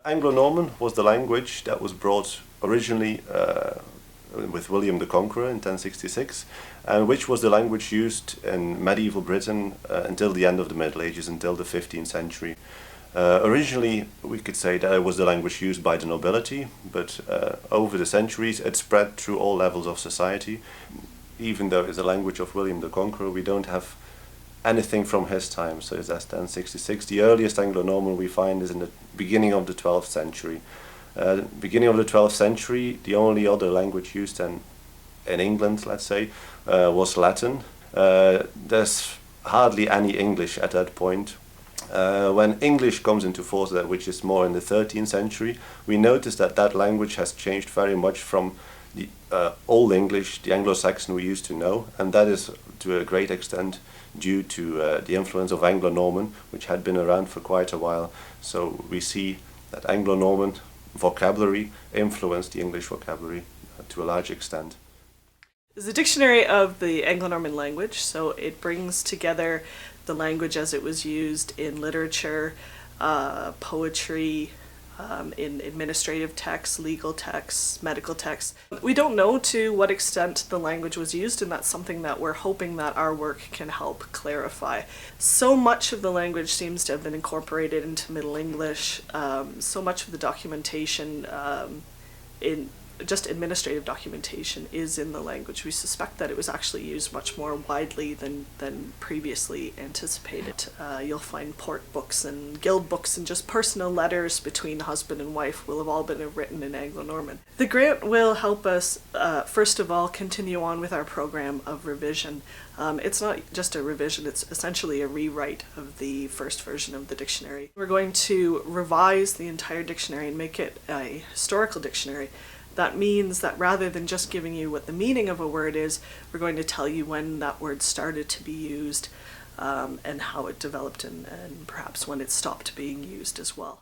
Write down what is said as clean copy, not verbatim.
Anglo-Norman was the language that was brought originally with William the Conqueror in 1066, and which was the language used in medieval Britain until the end of the Middle Ages, until the 15th century. Originally, we could say that it was the language used by the nobility, but over the centuries it spread through all levels of society. Even though it's a language of William the Conqueror, we don't have anything from his time, so it's 1066. The earliest Anglo-Norman we find is in the beginning of the 12th century. Beginning of the 12th century, the only other language used in England, let's say, was Latin. There's hardly any English at that point. When English comes into force, which is more in the 13th century, we notice that that language has changed very much from the Old English, the Anglo-Saxon we used to know, and that is to a great extent due to the influence of Anglo-Norman, which had been around for quite a while. So we see that Anglo-Norman vocabulary influenced the English vocabulary to a large extent. It's a dictionary of the Anglo-Norman language, so it brings together the language as it was used in literature, poetry, in administrative texts, legal texts, medical texts. We don't know to what extent the language was used, and that's something that we're hoping that our work can help clarify. So much of the language seems to have been incorporated into Middle English, so much of the documentation in just administrative documentation is in the language. We suspect that it was actually used much more widely than previously anticipated. You'll find port books and guild books and just personal letters between husband and wife will have all been written in Anglo-Norman. The grant will help us, first of all, continue on with our program of revision. It's not just a revision, it's essentially a rewrite of the first version of the dictionary. We're going to revise the entire dictionary and make it a historical dictionary. That means that rather than just giving you what the meaning of a word is, we're going to tell you when that word started to be used and how it developed and perhaps when it stopped being used as well.